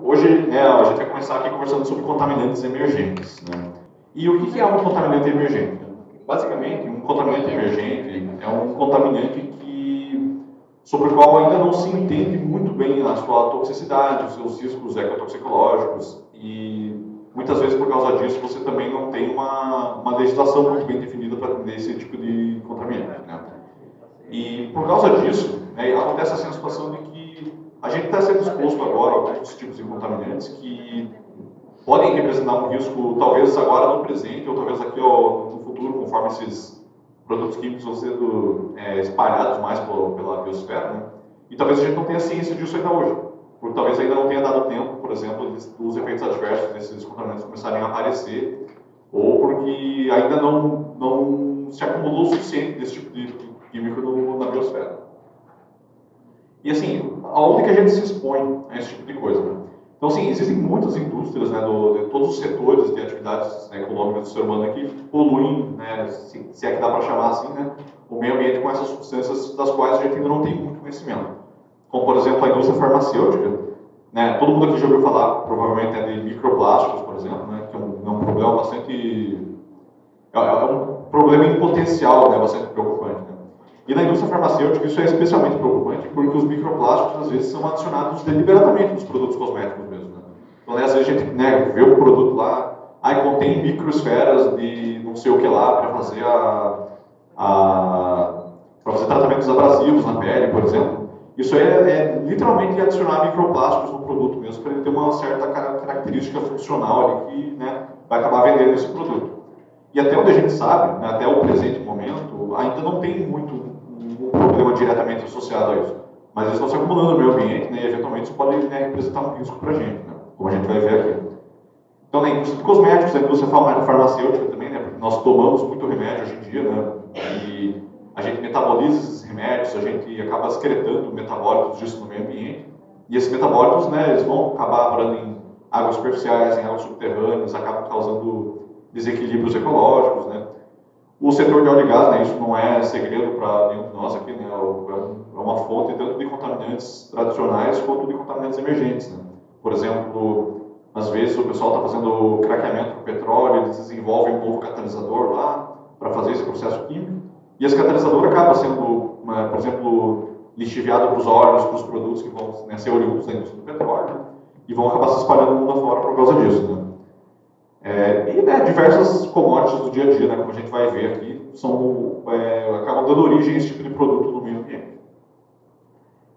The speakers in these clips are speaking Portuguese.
Hoje, a gente vai começar aqui conversando sobre contaminantes emergentes, né? E o que é um contaminante emergente? Basicamente, um contaminante emergente é um contaminante sobre o qual ainda não se entende muito bem a sua toxicidade, os seus riscos ecotoxicológicos, e muitas vezes por causa disso você também não tem uma legislação muito bem definida para atender esse tipo de contaminante, né? E por causa disso, acontece assim a situação de que a gente está sendo exposto agora a alguns tipos de contaminantes que podem representar um risco, talvez agora no presente, ou talvez aqui no futuro, conforme esses produtos químicos vão sendo espalhados mais pela biosfera, né? E talvez a gente não tenha ciência disso ainda hoje, porque talvez ainda não tenha dado tempo, por exemplo, dos efeitos adversos desses contaminantes começarem a aparecer, ou porque ainda não se acumulou o suficiente desse tipo de químico na biosfera. E assim, aonde que a gente se expõe a esse tipo de coisa, né? Então, assim, existem muitas indústrias, né, de todos os setores de atividades econômicas do ser humano que poluem, né, se é que dá para chamar assim, né, o meio ambiente com essas substâncias das quais a gente ainda não tem muito conhecimento. Como, por exemplo, a indústria farmacêutica, né, todo mundo aqui já ouviu falar, provavelmente, de microplásticos, por exemplo, né, que é um problema bastante... É um problema em potencial, né, bastante preocupante, né? E na indústria farmacêutica isso é especialmente preocupante porque os microplásticos às vezes são adicionados deliberadamente nos produtos cosméticos mesmo, né? Então, às vezes a gente vê um produto lá, contém microesferas de não sei o que lá para fazer para fazer tratamentos abrasivos na pele, por exemplo. Isso é literalmente adicionar microplásticos no produto mesmo para ele ter uma certa característica funcional ali que, né, vai acabar vendendo esse produto. E até onde a gente sabe, né, até o presente momento, ainda não tem muito um problema diretamente associado a isso. Mas eles estão se acumulando no meio ambiente, né, e eventualmente isso pode, né, representar um risco para a gente, né, como a gente vai ver aqui. Então, na indústria de cosméticos, a indústria farmacêutica também, né, porque nós tomamos muito remédio hoje em dia, né, e a gente metaboliza esses remédios, a gente acaba excretando metabólitos disso no meio ambiente, e esses metabólitos, né, eles vão acabar parando em águas superficiais, em águas subterrâneas, acabam causando desequilíbrios ecológicos, né. O setor de óleo e gás, né, isso não é segredo para nenhum de nós aqui, né, é uma fonte tanto de contaminantes tradicionais quanto de contaminantes emergentes, né. Por exemplo, às vezes o pessoal está fazendo craqueamento do petróleo, eles desenvolvem um novo catalisador lá para fazer esse processo químico, e esse catalisador acaba sendo, por exemplo, lixiviado para os óleos, para os produtos que vão, né, ser oriundos da indústria do petróleo, né, e vão acabar se espalhando no mundo afora por causa disso, né. E diversas commodities do dia a dia, né, como a gente vai ver aqui, acabam dando origem a esse tipo de produto no meio ambiente.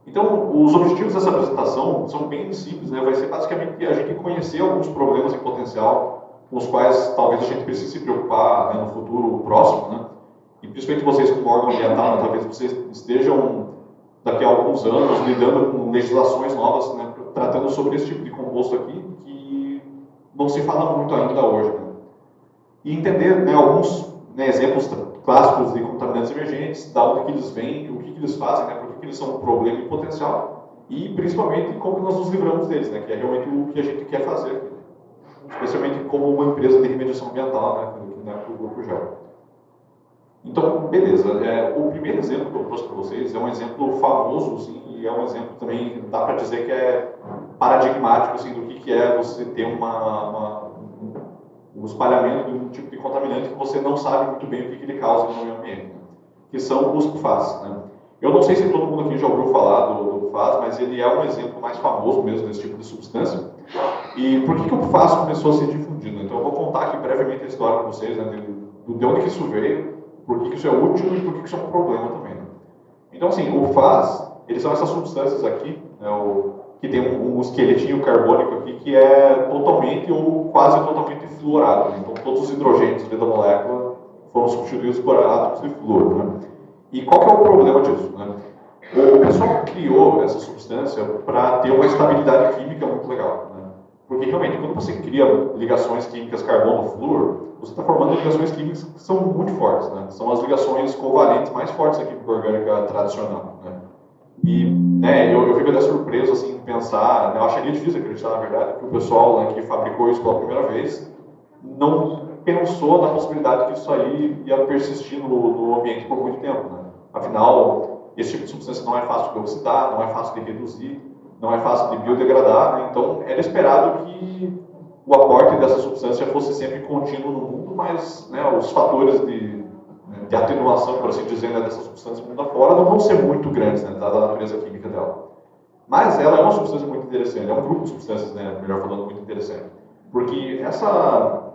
Então, os objetivos dessa apresentação são bem simples, né, vai ser basicamente a gente conhecer alguns problemas em potencial com os quais talvez a gente precise se preocupar, né, no futuro próximo, né, e principalmente vocês como órgão ambiental, né, talvez vocês estejam daqui a alguns anos lidando com legislações novas, né, tratando sobre esse tipo de composto aqui, que não se fala muito ainda hoje, né? E entender, né, alguns, né, exemplos clássicos de contaminantes emergentes, da onde que eles vêm, o que eles fazem, né, por que eles são um problema em potencial e principalmente como que nós nos livramos deles, né, que é realmente o que a gente quer fazer aqui, né? Especialmente como uma empresa de remediação ambiental, né, que o Grupo GEL. Então, beleza. O primeiro exemplo que eu trouxe para vocês é um exemplo famoso, assim, e é um exemplo também, dá para dizer que é paradigmático, assim, do que é você ter um espalhamento de um tipo de contaminante que você não sabe muito bem o que ele causa no meio ambiente, né? Que são os PFAS, né? Eu não sei se todo mundo aqui já ouviu falar do PFAS, mas ele é um exemplo mais famoso mesmo desse tipo de substância. E por que o PFAS começou a ser difundido? Então eu vou contar aqui brevemente a história para vocês, né, de onde que isso veio, por que isso é útil e por que isso é um problema também, né? Então, assim, o PFAS, eles são essas substâncias aqui, né, que tem um esqueletinho carbônico aqui que é totalmente ou quase totalmente fluorado. Então, todos os hidrogênios da molécula foram substituídos por átomos de flúor, né? E qual que é o problema disso, né? O pessoal criou essa substância para ter uma estabilidade química muito legal, né? Porque realmente, quando você cria ligações químicas carbono-flúor, você está formando ligações químicas que são muito fortes, né? São as ligações covalentes mais fortes da química orgânica tradicional, né? E, né, eu fico até surpreso, assim, de pensar, né, eu acharia difícil acreditar, na verdade, que o pessoal, né, que fabricou isso pela primeira vez não pensou na possibilidade que isso aí ia persistir no ambiente por muito tempo, né? Afinal, esse tipo de substância não é fácil de oxidar, não é fácil de reduzir, não é fácil de biodegradar, né? Então era esperado que o aporte dessa substância fosse sempre contínuo no mundo, mas né, os fatores de atenuação, por assim dizer, né, dessa substância mundo afora não vão ser muito grandes, né, dada a natureza química dela. Mas ela é uma substância muito interessante, é um grupo de substâncias, né, melhor falando, muito interessante. Porque essa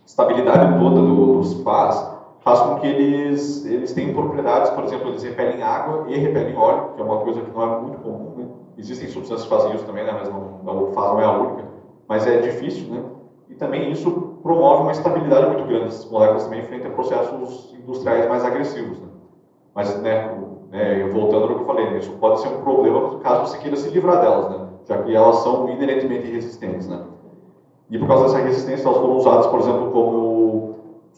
estabilidade toda dos faz com que eles tenham propriedades, por exemplo, eles repelem água e repelem óleo, que é uma coisa que não é muito comum, né? Existem substâncias que fazem isso também, né? Mas o faz não é a única, mas é difícil, né? E também isso promove uma estabilidade muito grande dessas moléculas também frente a processos industriais mais agressivos, né? Mas, voltando ao que eu falei, né? Isso pode ser um problema caso você queira se livrar delas, né? Já que elas são inerentemente resistentes, né? E por causa dessa resistência, elas foram usadas, por exemplo, como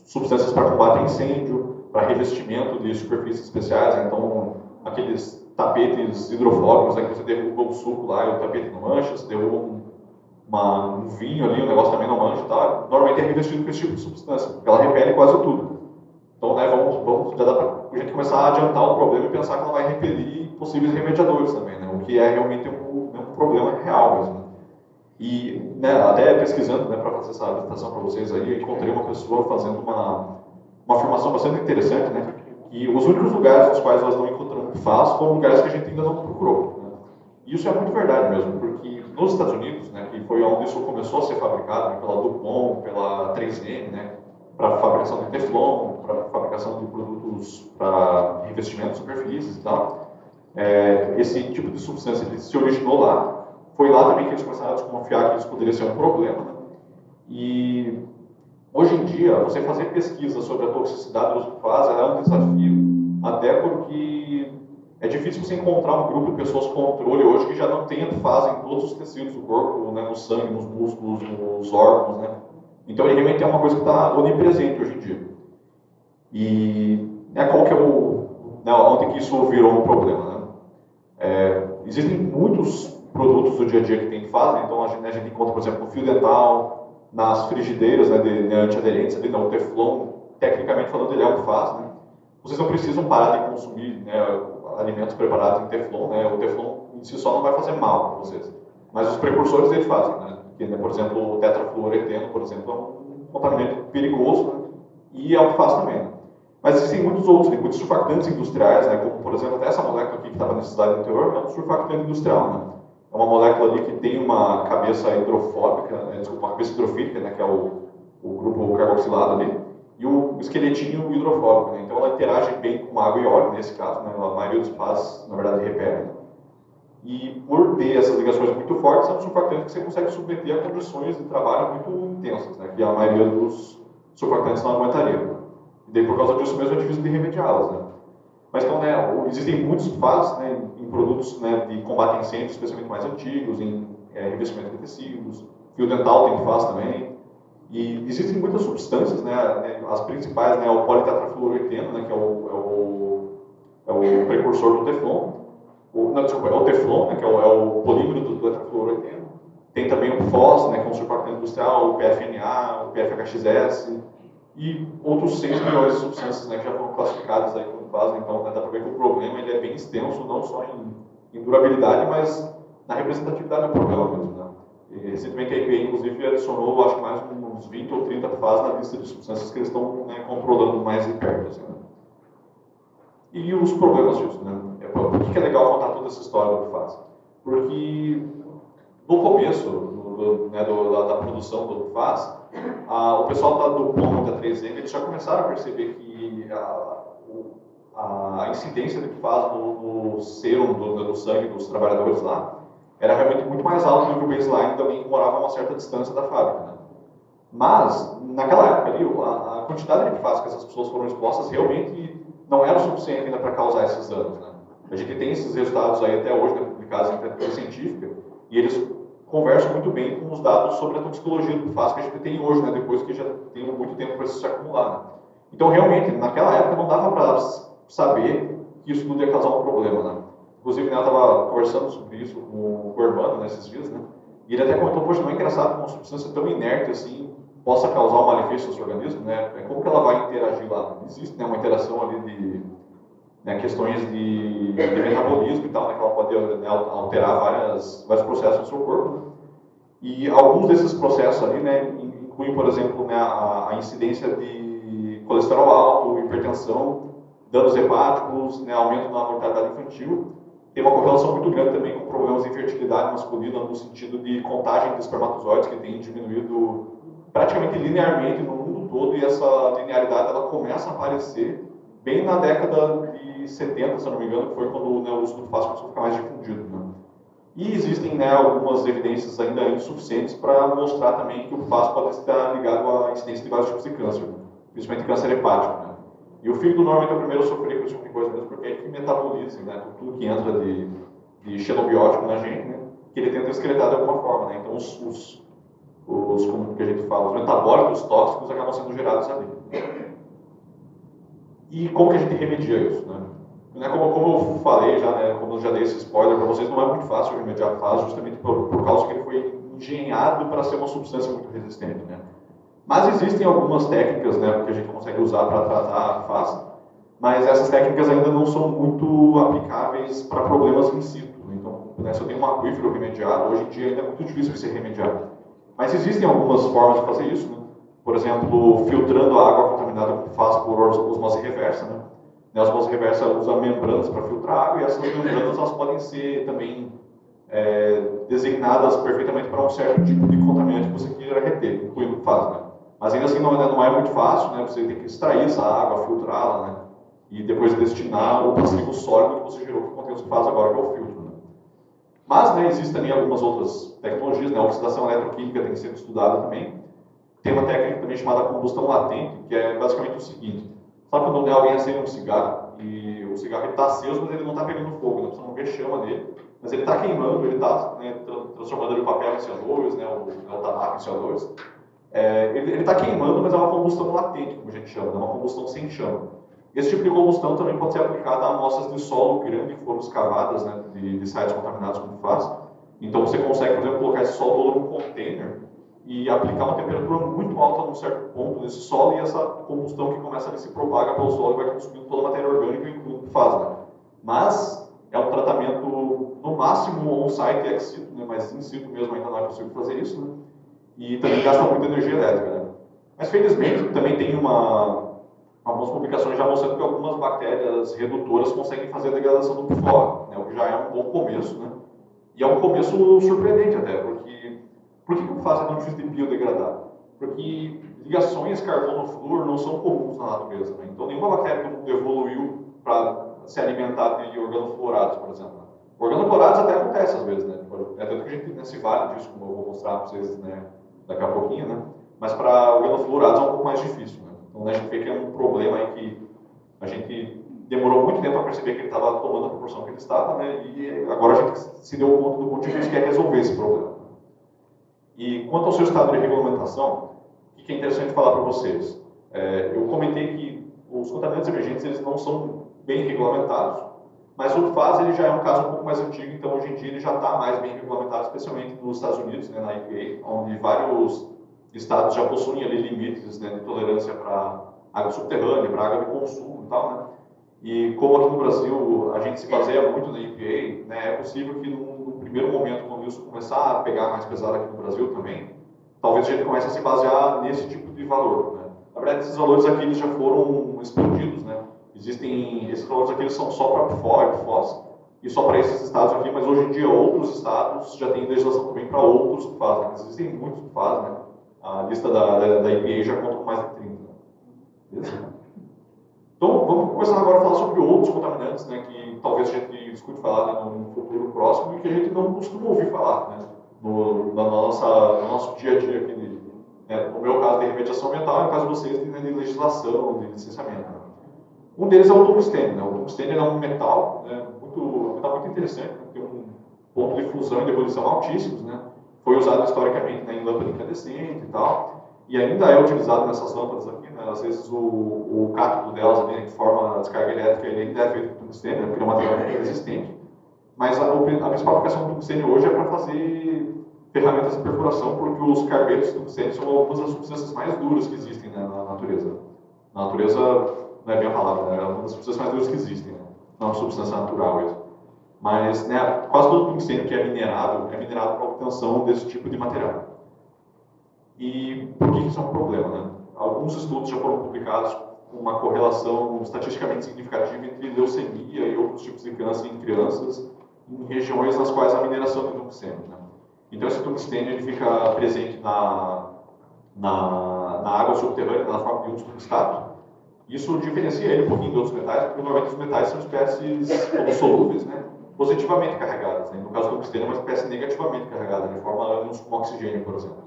substâncias para combate a incêndio, para revestimento de superfícies especiais. Então, aqueles tapetes hidrofóbicos, né, que você derruba o suco lá e o tapete não mancha, você derruba um vinho ali, o negócio também não mancha, tá? Normalmente é revestido com esse tipo de substância, porque ela repele quase tudo. Então, né, já dá para a gente começar a adiantar o problema e pensar que ela vai repelir possíveis remediadores também, né, o que é realmente um problema real mesmo. E né, até pesquisando, né, para fazer essa apresentação para vocês aí, eu encontrei uma pessoa fazendo uma afirmação bastante interessante, né, que os únicos lugares nos quais nós não encontramos PFAS foram lugares que a gente ainda não procurou. Né? E isso é muito verdade mesmo, porque nos Estados Unidos, né, que foi onde isso começou a ser fabricado, né, pela DuPont, pela 3M, né, para fabricação de Teflon, para fabricação de produtos para revestimento de superfícies e tal, esse tipo de substância ele se originou lá. Foi lá também que eles começaram a desconfiar que isso poderia ser um problema. Né? E hoje em dia, você fazer pesquisa sobre a toxicidade dos PFAS é um desafio, até porque é difícil você encontrar um grupo de pessoas controle hoje que já não tenha PFAS em todos os tecidos do corpo, né, no sangue, nos músculos, nos órgãos. Né? Então, ele realmente é uma coisa que está onipresente hoje em dia. E qual que é onde que isso virou um problema? Né? Existem muitos produtos do dia a dia que tem PFAS, né? Então a gente encontra, por exemplo, no fio dental, nas frigideiras, né, de antiaderentes, ali, o Teflon, tecnicamente falando, ele é um PFAS. Né? Vocês não precisam parar de consumir, né, alimentos preparados em Teflon, né? O Teflon em si só não vai fazer mal para vocês, mas os precursores dele fazem, né? Porque, né, por exemplo, o tetrafluoreteno, por exemplo, é um contaminante perigoso, né? E é um PFAS também. Né? Mas existem muitos outros, né, muitos surfactantes industriais, né, como por exemplo até essa molécula aqui que estava nesse slide anterior, é um surfactante industrial. Né? É uma molécula ali que tem uma cabeça hidrofóbica, uma cabeça hidrofílica, né, que é o grupo carboxilado ali, e o esqueletinho hidrofóbico. Né? Então ela interage bem com água e óleo, nesse caso, né? A maioria dos PFAS, na verdade, repele. Né? E por ter essas ligações muito fortes, é um surfactante que você consegue submeter a condições de trabalho muito intensas, né? Que a maioria dos surfactantes não aguentaria. E daí, por causa disso mesmo, é difícil de remediá-las. Né? Mas então, né, existem muitos PFAS, né, em produtos, né, de combate a incêndio, especialmente mais antigos, em revestimento de tecidos. Fio dental tem PFAS também. E existem muitas substâncias, né, as principais, né, o politetrafluoroeteno, né, que é o precursor do Teflon. Desculpa, é o Teflon, né, que é o polímero do tetrafluoroeteno. Tem também o PFOS, né, que é um surfactante industrial, o PFNA, o PFHXS, e outros 6 milhões de substâncias, né, que já foram classificadas aí como PFAS. Então, né, dá para ver que o problema ele é bem extenso, não só em durabilidade, mas na representatividade do problema mesmo. Né? E, recentemente a EPA, inclusive, adicionou, acho que mais uns 20 ou 30 PFAS na lista de substâncias que eles estão, né, controlando mais de perto. Assim, né? E os problemas disso, né? Por que é legal contar toda essa história do PFAS? Porque no começo da produção do PFAS, o pessoal da DuPont, da 3M, eles já começaram a perceber que a incidência de PFAS no sérum do sangue dos trabalhadores lá era realmente muito mais alta do que o baseline de alguém que morava a uma certa distância da fábrica. Né? Mas, naquela época ali, a quantidade de PFAS que essas pessoas foram expostas realmente não era o suficiente ainda para causar esses danos. Né? A gente tem esses resultados aí até hoje, né, publicados em literatura científica, e eles conversam muito bem com os dados sobre a toxicologia do PFAS que a gente tem hoje, né, depois que já tem muito tempo para isso se acumular. Né? Então, realmente, naquela época não dava para saber que isso tudo ia causar um problema. Né? Inclusive, né, eu estava conversando sobre isso com o Urbano nesses dias, né? E ele até comentou, poxa, não é engraçado que uma substância tão inerte assim possa causar um malefício no seu organismo, né? Como que ela vai interagir lá? Existe, né, uma interação ali né, questões de metabolismo e tal, né, que ela pode, né, alterar vários processos no seu corpo, né? E alguns desses processos ali, né, incluem, por exemplo, né, a incidência de colesterol alto, hipertensão, danos hepáticos, né, aumento na mortalidade infantil. Tem uma correlação muito grande também com problemas de infertilidade masculina, no sentido de contagem de espermatozoides, que tem diminuído praticamente linearmente no mundo todo, e essa linearidade ela começa a aparecer bem na década de 70, se eu não me engano, que foi quando, né, o uso do fármaco começou a ficar mais difundido. Né? E existem, né, algumas evidências ainda insuficientes para mostrar também que o FAS pode estar ligado à incidência de vários tipos de câncer, principalmente câncer hepático. Né? E o fígado normalmente é o primeiro a sofrer com esse tipo de coisa mesmo, porque é ele que metaboliza, né, tudo que entra de xenobiótico na gente, né, que ele tenta excretar de alguma forma. Né? Então, como que a gente fala, os metabólicos tóxicos acabam sendo gerados ali. E como que a gente remedia isso? Né? Como eu falei já, né, como eu já dei esse spoiler para vocês, não é muito fácil remediar FAS, justamente por causa que ele foi engenhado para ser uma substância muito resistente. Né? Mas existem algumas técnicas, né, que a gente consegue usar para tratar a FAS, mas essas técnicas ainda não são muito aplicáveis para problemas in situ. Então, né, se eu tenho um aquífero remediado, hoje em dia ainda é muito difícil de ser remediado. Mas existem algumas formas de fazer isso, né? Por exemplo, filtrando a água contaminada com FAS por osmose reversa. Né? A osmose reversa usa membranas para filtrar água, e essas membranas elas podem ser também designadas perfeitamente para um certo tipo de contaminante que você queira reter, incluindo o FAS. Né? Mas ainda assim não é muito fácil, né? Você tem que extrair essa água, filtrá-la, né? E depois destinar o passivo sólido que você gerou, que contém os FAS agora, que é o filtro. Né? Mas, né, existem também algumas outras tecnologias, né? A oxidação eletroquímica tem sido estudada também. Tem uma técnica também chamada combustão latente, que é basicamente o seguinte: sabe quando alguém acende um cigarro e o cigarro está aceso, mas ele não está pegando fogo, né? Você não vê chama nele, mas ele está queimando, ele está, né, transformando ele o papel em CO2, né, o tabaco em CO2. Ele está queimando, mas é uma combustão latente, como a gente chama, é uma combustão sem chama. Esse tipo de combustão também pode ser aplicada a amostras de solo grande que foram escavadas, né, de sites contaminados como FAS. Então você consegue, por exemplo, colocar esse solo todo num container e aplicar uma temperatura muito alta num certo ponto desse solo, e essa combustão que começa a se propaga pelo solo e vai consumindo toda a matéria orgânica, incluindo o FAS. Né? Mas é um tratamento, no máximo, on-site e ex-situ, né? Mas in situ mesmo ainda não é possível fazer isso. Né? E também gasta muita energia elétrica. Né? Mas, felizmente, também tem algumas publicações já mostrando que algumas bactérias redutoras conseguem fazer a degradação do PFOA, né? O que já é um bom começo. Né? E é um começo surpreendente até, porque por que o FAS é tão difícil de biodegradar? Porque ligações carbono-flúor não são comuns na natureza. Né? Então, nenhuma bactéria do mundo evoluiu para se alimentar de organofluorados, por exemplo. Organofluorados até acontece às vezes, né? É tanto que a gente tem esse vale disso, como eu vou mostrar para vocês, né, daqui a pouquinho, né? Mas para organofluorados é um pouco mais difícil. Né? Então, né, a gente vê que é um problema aí que a gente demorou muito tempo para perceber que ele estava tomando a proporção que ele estava, né? E agora a gente se deu conta do quanto difícil que é resolver esse problema. E quanto ao seu estado de regulamentação, o que é interessante falar para vocês? Eu comentei que os contaminantes emergentes eles não são bem regulamentados, mas o FAS ele já é um caso um pouco mais antigo, então hoje em dia ele já está mais bem regulamentado, especialmente nos Estados Unidos, né, na EPA, onde vários estados já possuem ali limites, né, de tolerância para água subterrânea, para água de consumo e tal, né? E como aqui no Brasil a gente se baseia muito na EPA, né, é possível que no primeiro momento, quando isso começar a pegar mais pesado aqui no Brasil também, talvez a gente comece a se basear nesse tipo de valor. Né? Na verdade, esses valores aqui eles já foram expandidos. Né? Existem, esses valores aqui eles são só para PFOA e PFOS, e só para esses estados aqui, mas hoje em dia outros estados já têm legislação também para outros PFAS. Né? Existem muitos PFAS, né? A lista da EPA já conta com mais de 30. Beleza? Então, vamos começar agora a falar sobre outros contaminantes, né, que talvez a gente escute falar, né, no futuro próximo, e que a gente não costuma ouvir falar, né, no nosso dia a dia aqui, né, no meu caso de remediação ambiental, e no caso de vocês de legislação, de licenciamento. Né. Um deles é o tungstênio. Né. O tungstênio é um metal, né, um metal muito interessante, né, tem um ponto de fusão e de ebulição altíssimos, né, foi usado historicamente, né, em lâmpada incandescente e tal, e ainda é utilizado nessas lâmpadas aqui, né? Às vezes o cátodo delas, ali, que forma a descarga elétrica, ele ainda é feito com tungstênio, né? Porque é um material muito resistente. Mas a principal aplicação do tungstênio hoje é para fazer ferramentas de perfuração, porque os carbetos de tungstênio são algumas das substâncias mais duras que existem, né, na natureza. Na natureza não é bem a palavra, né? É uma das substâncias mais duras que existem. Né? não é uma substância natural isso. Mas né, quase todo tungstênio que é minerado para obtenção desse tipo de material. E por que isso é um problema? Né? Alguns estudos já foram publicados com uma correlação estatisticamente significativa entre leucemia e outros tipos de câncer em crianças em regiões nas quais a mineração de tungstênio. Né? Então esse tungstênio ele fica presente na água subterrânea na forma de um tungstato. Isso diferencia ele um pouquinho de outros metais, porque normalmente os metais são espécies como solúveis, né? Positivamente carregadas. Né? No caso do tungstênio é uma espécie negativamente carregada, de forma ânions com oxigênio, por exemplo.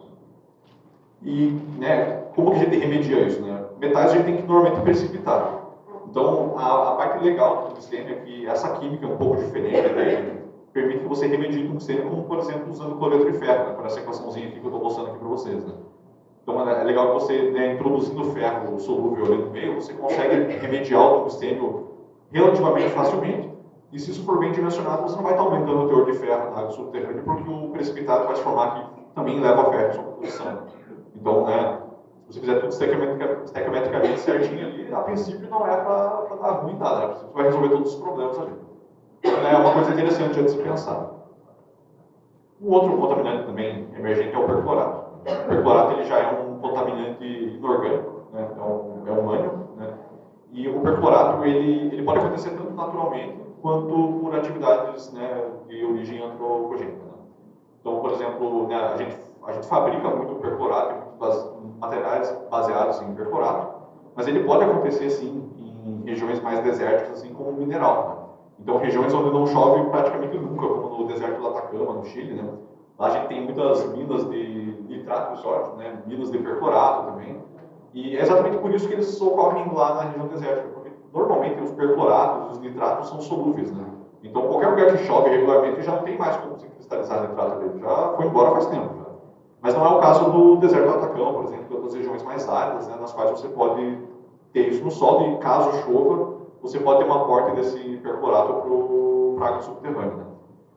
E né, como que a gente remedia isso? Né? Metais a gente tem que normalmente precipitar. Então, a parte legal do tungstênio é que essa química é um pouco diferente dele, permite que você remedie o tungstênio, como por exemplo usando cloreto de ferro, né? Por essa equaçãozinha aqui que eu estou mostrando aqui para vocês. Né? Então é legal que você, né, introduzindo ferro solúvel ali no meio, você consegue remediar o tungstênio relativamente facilmente. E se isso for bem dimensionado, você não vai estar aumentando o teor de ferro na água subterrânea, porque o precipitado vai se formar aqui também leva ferro em sua composição. Então, né, se você fizer tudo estequiometricamente certinho ali, a princípio não é para dar ruim nada, né? A princípio vai resolver todos os problemas ali. Então, é uma coisa interessante de se pensar. Um outro contaminante também emergente é o perclorato. O perclorato ele já é um contaminante inorgânico, né? É um ânion, né? E o perclorato ele pode acontecer tanto naturalmente quanto por atividades, né, de origem antropogênica. Né? Então, por exemplo, né, a gente fabrica muito perclorato, muitos materiais baseados em perclorato, mas ele pode acontecer sim em regiões mais desérticas, assim como mineral. Né? Então, regiões onde não chove praticamente nunca, como no deserto do Atacama, no Chile, né? Lá a gente tem muitas minas de nitrato de sódio, né? Minas de perclorato também. E é exatamente por isso que eles ocorrem lá na região desértica, porque normalmente os percloratos, os nitratos são solúveis, né? Então, qualquer lugar que chove regularmente já não tem mais como se cristalizar nitrato dele, já foi embora faz tempo. Já. Mas não é o caso do deserto do Atacama, por exemplo, de outras regiões mais áridas, né, nas quais você pode ter isso no solo e, caso chova, você pode ter uma porta desse perclorato para a água subterrânea. Né?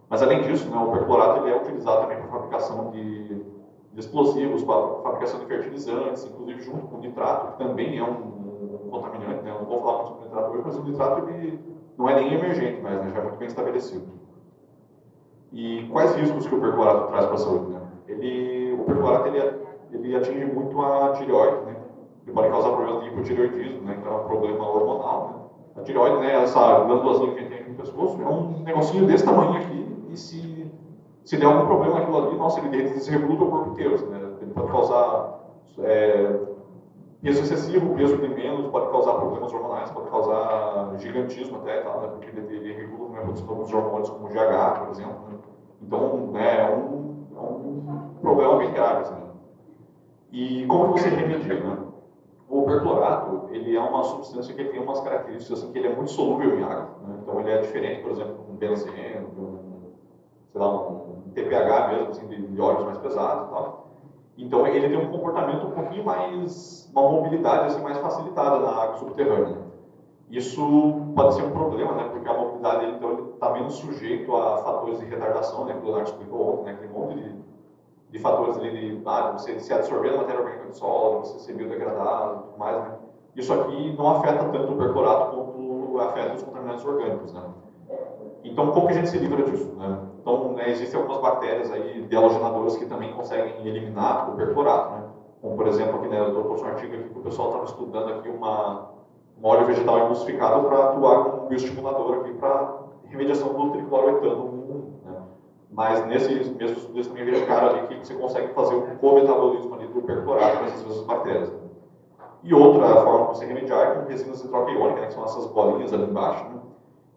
Mas, além disso, né, o perclorato ele é utilizado também para fabricação de explosivos, para fabricação de fertilizantes, inclusive junto com o nitrato, que também é um contaminante. Né? Eu não vou falar muito sobre o nitrato hoje, mas o nitrato ele não é nem emergente, mas né, já é muito bem estabelecido. E quais riscos que o perclorato traz para a saúde? Né? O perclorato ele atinge muito a tireoide, né? Ele pode causar problemas de hipotireoidismo, né? Então é um problema hormonal. Né? A tireoide, né, essa glândulazinha que a gente tem aqui no pescoço, é um negocinho desse tamanho aqui, e se der algum problema naquilo ali, nossa, ele se recruta o corpo inteiro. Né? Ele pode causar peso excessivo, peso de menos, pode causar problemas hormonais, pode causar gigantismo até, tá, né? Porque ele regula, né, alguns hormônios como o GH, por exemplo. Né? Então, né, é um problema bem grave. Assim, né? E como que você remedia? Né? O perclorato, ele é uma substância que tem umas características assim, que ele é muito solúvel em água. Né? Então, ele é diferente, por exemplo, de um benzeno, sei lá, um TPH mesmo, assim, de óleos mais pesados e tal. Então ele tem um comportamento um pouquinho mais, uma mobilidade assim, mais facilitada na água subterrânea. Isso pode ser um problema, né, porque a mobilidade dele então, está menos sujeito a fatores de retardação, né, que o Leonardo explicou ontem, né, aquele monte de fatores ali de você se absorver na matéria orgânica do solo, você ser biodegradado e tudo mais. Né. Isso aqui não afeta tanto o perclorato quanto afeta os contaminantes orgânicos. Né. Então, como que a gente se livra disso? Né? Então, né, existem algumas bactérias aí, dehalogenadoras, que também conseguem eliminar o perclorato. Né? Como, por exemplo, aqui, né, eu trouxe um artigo aqui que o pessoal estava estudando aqui um óleo vegetal emulsificado para atuar como um bioestimulador aqui para remediação do tricloroetano 1. Né? Mas nesses mesmos estudos também verificaram ali que você consegue fazer um cometabolismo ali do perclorato com essas mesmas bactérias. Né? E outra forma de você remediar é com resinas de troca iônica, né, que são essas bolinhas ali embaixo. Né?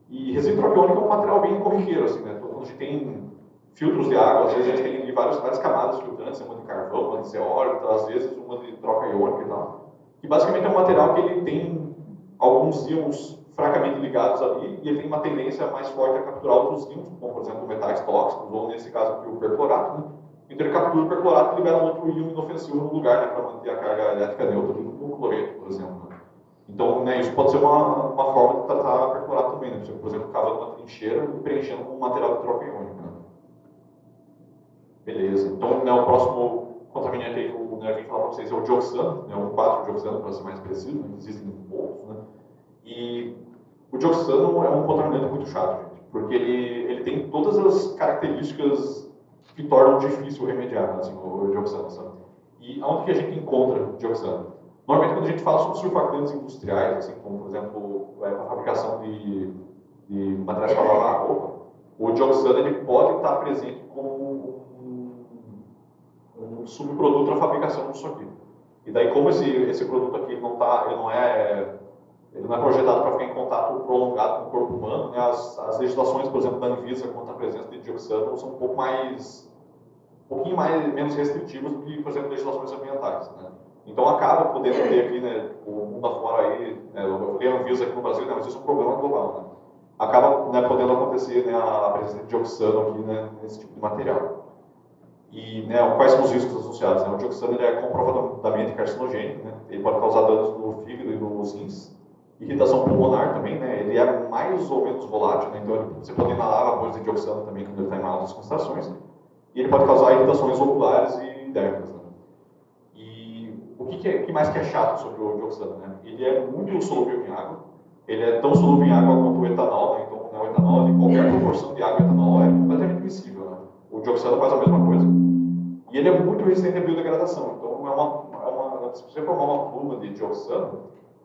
E resina troquiônica é um material bem corriqueiro, assim, né? Quando a gente tem filtros de água, às vezes a gente tem várias camadas filtrantes, uma de carvão, uma de zeólita, às vezes uma de troca iônica e tal. Que basicamente é um material que ele tem alguns íons fracamente ligados ali e ele tem uma tendência mais forte a capturar outros íons, como por exemplo metais tóxicos, ou nesse caso aqui o perclorato, né? Então ele captura o perclorato e libera um outro íon inofensivo no lugar, né, para manter a carga elétrica neutra do cloreto, por exemplo. Né? Então, né, isso pode ser uma forma de tratar perclorato também, né? Por exemplo, cavando uma trincheira e preenchendo com um material de troca iônica. Né? Beleza. Então, né, o próximo contaminante aí que eu vim falar para vocês é o dioxano, né, o 4-dioxano, para ser mais preciso, né? Existem outros. Né? E O dioxano é um contaminante muito chato, gente, porque ele tem todas as características que tornam difícil remediar, assim, o dioxano, sabe? E onde que a gente encontra dioxano? Normalmente, quando a gente fala sobre surfactantes industriais, assim, como, por exemplo, para a fabricação de materiais para lavar a roupa, o dioxano ele pode estar presente como um subproduto da fabricação disso aqui. E daí, como esse produto aqui ele não é projetado para ficar em contato prolongado com o corpo humano, né? As legislações, por exemplo, da Anvisa quanto à presença de dioxano são um pouquinho menos restritivas do que, por exemplo, legislações ambientais, né? Então acaba podendo ter aqui, né, o mundo afora aí, né, eu falei a Anvisa aqui no Brasil, né, mas isso é um problema global, né? Acaba, né, podendo acontecer, né, a presença de dioxano aqui, né, nesse tipo de material. E, né, quais são os riscos associados? Né? O dioxano ele é comprovadamente carcinogênico, né? Ele pode causar danos no fígado e nos rins, irritação pulmonar também, né? Ele é mais ou menos volátil, né? Então você pode inalar vapores de dioxano também quando ele está em altas concentrações, e ele pode causar irritações oculares e dérmicas, né? E o que mais que é chato sobre o dioxano, né? Ele é muito solúvel em água, ele é tão solúvel em água quanto o etanol, né? Então, né, o etanol, de qualquer proporção de água e etanol, é completamente miscível, né? O dioxano faz a mesma coisa. E ele é muito resistente à biodegradação. Então, se você formar uma pluma de dioxano,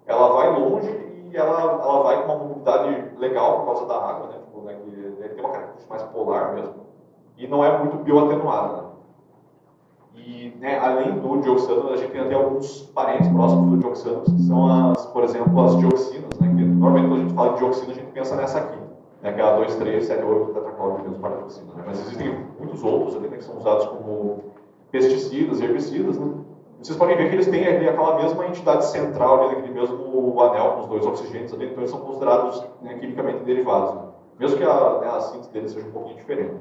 ela vai longe e ela vai com uma mobilidade legal por causa da água, né? Tipo, né, que ele tem uma característica mais polar mesmo. E não é muito bioatenuada, né? E, né, além do dioxano, a gente tem até alguns parentes próximos do dioxano, que são, por exemplo, as dioxinas, né? Que normalmente quando a gente fala de dioxina, a gente pensa nessa aqui, né? Que é a 2, 3, 7, 8 tetraclórido de para-dioxina, né? Mas existem muitos outros ali, né, que são usados como pesticidas, herbicidas, né? Vocês podem ver que eles têm ali aquela mesma entidade central, ali, naquele mesmo anel com os dois oxigênios ali, então eles são considerados, né, quimicamente derivados, né? Mesmo que a síntese deles seja um pouquinho diferente.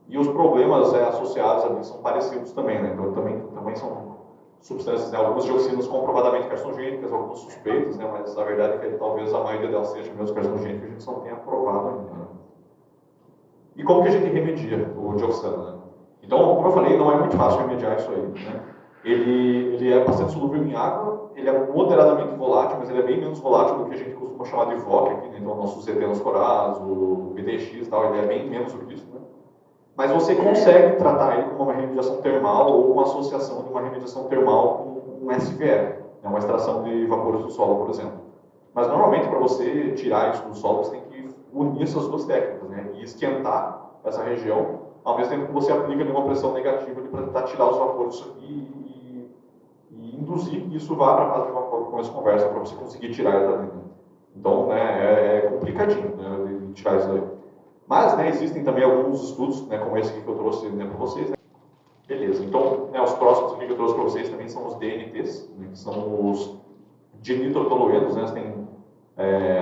E os problemas associados ali são parecidos também, né? Então também são substâncias, né? Algumas dioxinas comprovadamente carcinogênicas, algumas suspeitas, né? Mas a verdade é que talvez a maioria delas seja mesmo carcinogênica, a gente só não tenha provado ainda, né? E como que a gente remedia o dioxano, né? Então, como eu falei, não é muito fácil remediar isso aí, né? Ele é bastante solúvel em água, ele é moderadamente volátil, mas ele é bem menos volátil do que a gente costuma chamar de VOC aqui, né? Então, nossos etenoscorados, o BDX e tal, ele é bem menos do que isso, né? Mas você consegue tratar ele como uma remediação termal ou uma associação de uma remediação termal com um SVE, né? Uma extração de vapores do solo, por exemplo. Mas, normalmente, para você tirar isso do solo, você tem que unir essas duas técnicas, né? E esquentar essa região, ao mesmo tempo que você aplica uma pressão negativa para tentar tirar os vapores disso aqui e induzir que isso vá para a fase de vapor, como essa conversa, para você conseguir tirar ele dali, né? Então, né, é complicadinho, né, de tirar isso daí. Mas, né, existem também alguns estudos, né, como esse aqui que eu trouxe, né, para vocês, né? Beleza, então, né, os próximos aqui que eu trouxe para vocês também são os DNTs, né, que são os dinitrotoluenos, né? Tem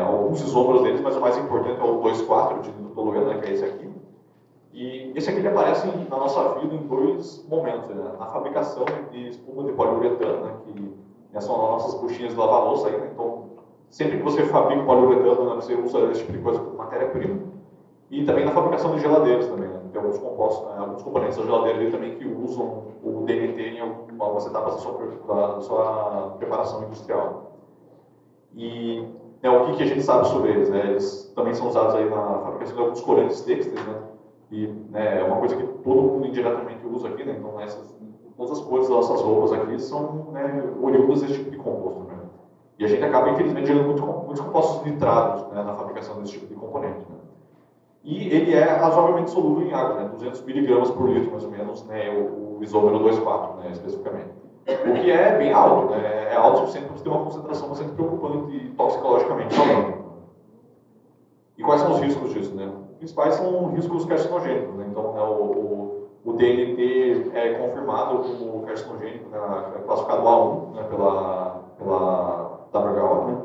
alguns isômeros deles, mas o mais importante é o 2,4 dinitrotolueno, né, que é esse aqui. E esse aqui ele aparece na nossa vida em dois momentos, né? Na fabricação de espuma de poliuretano, né, que são as nossas buchinhas de lavar louça aí, né? Então, sempre que você fabrica poliuretano, né, você usa esse tipo de coisa como matéria-prima. E também na fabricação de geladeiras também, né? Tem alguns compostos, né, alguns componentes da geladeira ali também que usam o DMT em algumas etapas da sua preparação industrial. E, né, o que a gente sabe sobre eles, né? Eles também são usados aí na fabricação de alguns corantes têxteis, né? E, né, é uma coisa que todo mundo indiretamente usa aqui, né? Então, todas as cores das nossas roupas aqui são, né, oriundas desse tipo de composto, né? E a gente acaba, infelizmente, gerando muitos compostos nitrados, né, na fabricação desse tipo de componente, né? E ele é razoavelmente solúvel em água, né? 200 miligramas por litro, mais ou menos, né? O isômero 2,4, né, especificamente. O que é bem alto, né? É alto o suficiente para você ter uma concentração bastante preocupante toxicologicamente falando. E quais são os riscos disso, né? Os principais são riscos carcinogênicos, né? Então, né, o DNT é confirmado como carcinogênico, né, é classificado A1, né, pela WHO, né?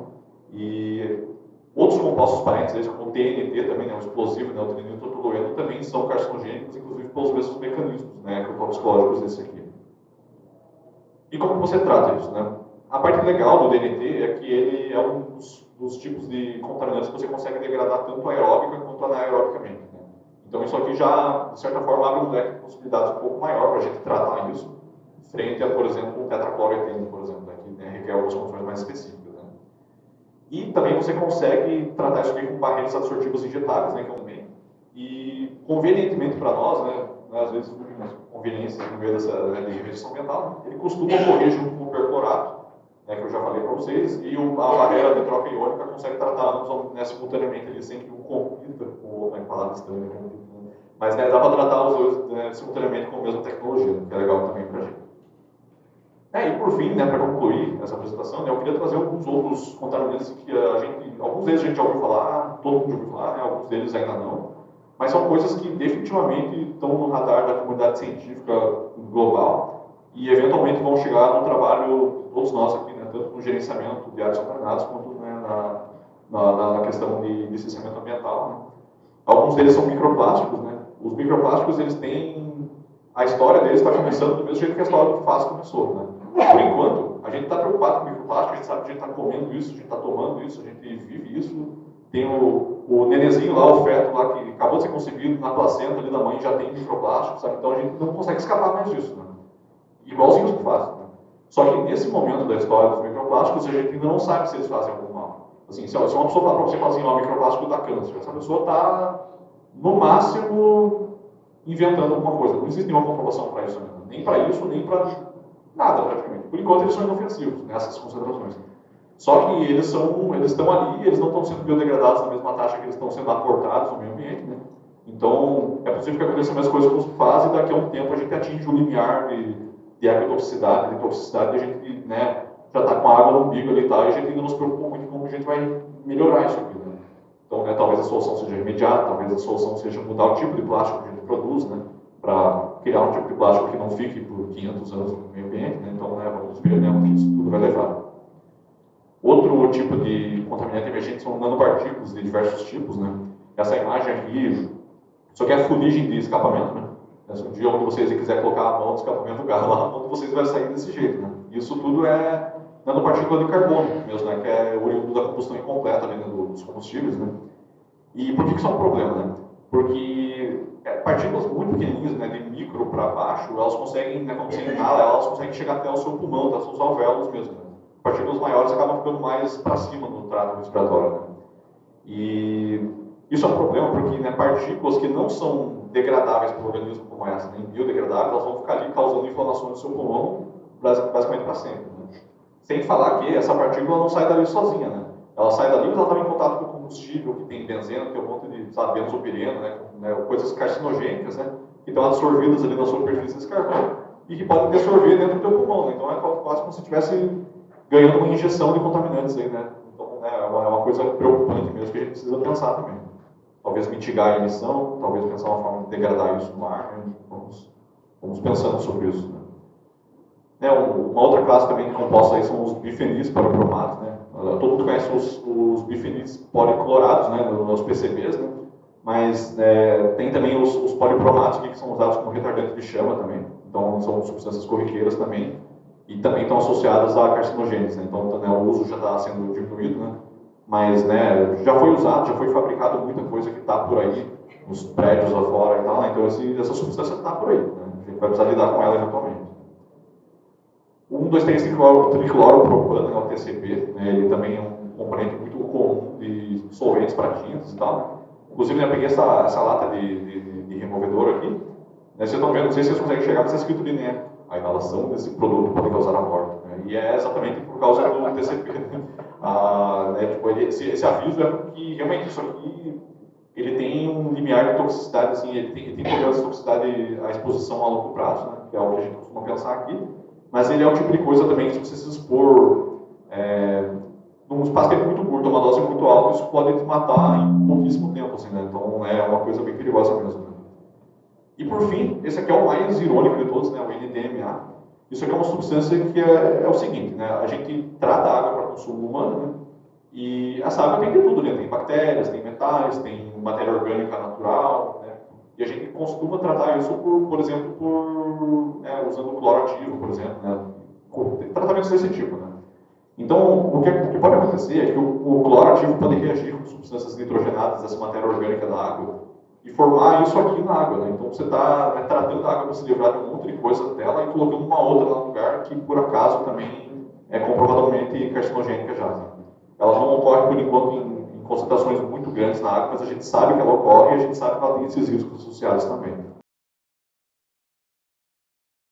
E outros compostos parentes, como o TNT também, né, o explosivo, né, o trinitrotolueno, também são carcinogênicos, inclusive pelos mesmos mecanismos, né, toxicológicos desse aqui. E como que você trata isso, né? A parte legal do DNT é que ele é um dos tipos de contaminantes que você consegue degradar tanto aeróbica quanto anaerobicamente, né? Então isso aqui já, de certa forma, abre um leque de possibilidades um pouco maior para a gente tratar isso, frente a, por exemplo, o tetracloroeteno, por exemplo, né, que, né, requer algumas condições mais específicas, né? E também você consegue tratar isso aqui com barreiras absortivas injetáveis, né, que é um também. E convenientemente para nós, né, às vezes por conveniência no meio dessa de rejeição ambiental, né, ele costuma ocorrer junto com o perclorato, né, que eu já falei para vocês, e a barreira de troca iônica consegue tratar ambos, né, simultaneamente ali, sem que um compita com o outro, em palavras estranhas, né, mas né, dá para tratar os dois, né, simultaneamente com a mesma tecnologia, que é legal também para a gente. E por fim, né, para concluir essa apresentação, né, eu queria trazer alguns outros contaminantes que alguns deles a gente já ouviu falar, todo mundo já ouviu falar, né, alguns deles ainda não, mas são coisas que definitivamente estão no radar da comunidade científica global e eventualmente vão chegar no trabalho de todos nós aqui, né, tanto no gerenciamento de áreas contaminadas quanto, né, na questão de licenciamento ambiental. Né. Alguns deles são microplásticos, né. Os microplásticos, eles têm... A história deles está começando do mesmo jeito que a história do FAS começou, né. Por enquanto, a gente está preocupado com microplástico, a gente sabe que a gente está comendo isso, a gente está tomando isso, a gente vive isso. Tem o nenenzinho lá, o feto lá, que acabou de ser concebido na placenta ali da mãe, já tem microplástico, sabe? Então a gente não consegue escapar mais disso, né? Igualzinho os que fazem. Né? Só que nesse momento da história dos microplásticos, a gente ainda não sabe se eles fazem algum mal. Assim, se uma pessoa falar para você, fala assim, ó, microplástico dá câncer, essa pessoa está, no máximo, inventando alguma coisa. Não existe nenhuma comprovação para isso ainda. Nem para isso, nem para nada, praticamente. Por enquanto, eles são inofensivos nessas concentrações. Só que eles estão ali, eles não estão sendo biodegradados na mesma taxa que eles estão sendo aportados no meio ambiente, né? Então, é possível que aconteça a mesma coisa com os FAS e daqui a um tempo a gente atinge o limiar de ecotoxicidade, de toxicidade, e a gente, né, já está com a água no umbigo ali e tal, e a gente ainda não se preocupa muito com como a gente vai melhorar isso aqui, né? Então, né, talvez a solução seja imediata, talvez a solução seja mudar o tipo de plástico que a gente produz, né, para criar um tipo de plástico que não fique por 500 anos no meio ambiente, né? Então, né, vamos ver, né, onde isso tudo vai levar. Outro tipo de contaminante emergente são nanopartículas de diversos tipos, né? Essa imagem aqui, isso aqui é a fuligem de escapamento, né? Um dia onde vocês quiserem colocar a mão no escapamento do carro lá, a mão de vocês vai sair desse jeito, né? Isso tudo é nanopartícula de carbono mesmo, né? Que é oriundo da combustão incompleta ali, né, dos combustíveis, né? E por que isso é um problema, né? Porque partículas muito pequenininhas, né, de micro para baixo, elas conseguem, né, quando você inala, elas conseguem chegar até o seu pulmão, até os seus alvéolos mesmo, né? Partículas maiores acabam ficando mais para cima no trato respiratório, né? E isso é um problema porque, né, partículas que não são degradáveis para o organismo como essa, nem biodegradáveis, elas vão ficar ali causando inflamações no seu pulmão basicamente para sempre, né? Sem falar que essa partícula não sai dali sozinha, né? Ela sai dali, mas ela estava em contato com o combustível, que tem benzeno, que tem um monte de, sabe, benzopireno, né, coisas carcinogênicas, né, que estão absorvidas ali na superfície desse carvão e que podem absorver dentro do teu pulmão, né? Então é quase como se estivesse ganhando uma injeção de contaminantes aí, né? Então, né, é uma coisa preocupante mesmo que a gente precisa pensar também. Talvez mitigar a emissão, talvez pensar uma forma de degradar isso no ar, né? Vamos pensando sobre isso, né? Uma outra classe também de compostos aí são os bifenis polibromados, né? Todo mundo conhece os bifenis policlorados, né, nos PCBs, né? Mas tem também os polibromados que são usados como retardante de chama também. Então são substâncias corriqueiras também e também estão associadas a carcinogênicos, né? Então, né, o uso já está sendo diminuído, né? Mas, né, já foi usado, já foi fabricado muita coisa que está por aí nos prédios lá fora e tal, né? Então essa substância está por aí, né? A gente vai precisar lidar com ela eventualmente. O 1,2,3-tricloropropano, né, o TCP, né, ele também é um componente muito comum de solventes para tintas e tal. Né? Inclusive, né, eu peguei essa lata de removedor aqui. Né, vocês estão vendo, não sei se vocês conseguem chegar, mas está escrito ali, né? A inalação desse produto pode causar a morte. Né? E é exatamente por causa do TCP. Né? Tipo, esse aviso é porque realmente isso aqui ele tem um limiar de toxicidade, assim, ele tem tolerância de toxicidade à exposição a longo prazo, né? Que é o que a gente costuma pensar aqui. Mas ele é o tipo de coisa também que se você se expor num espaço de tempo muito curto, uma dose muito alta, isso pode te matar em pouquíssimo tempo, assim, né? Então é uma coisa bem perigosa mesmo. Né? E por fim, esse aqui é o mais irônico de todos, né? O NDMA. Isso aqui é uma substância que é o seguinte, né? A gente trata a água para consumo humano, né? E essa água tem de tudo, né? Tem bactérias, tem metais, tem matéria orgânica natural, né? E a gente costuma tratar isso, por exemplo, usando cloro ativo, por exemplo, né? Tratamentos desse tipo, né? Então, o que pode acontecer é que o cloro ativo pode reagir com substâncias nitrogenadas dessa matéria orgânica da água e formar isso aqui na água, né? Então, você está tratando a água para se livrar de um monte de coisa dela e colocando uma outra no lugar que, por acaso, também é comprovadamente carcinogênica já. Né? Ela não ocorre, por enquanto, em concentrações muito grandes na água, mas a gente sabe que ela ocorre e a gente sabe que ela tem esses riscos associados também.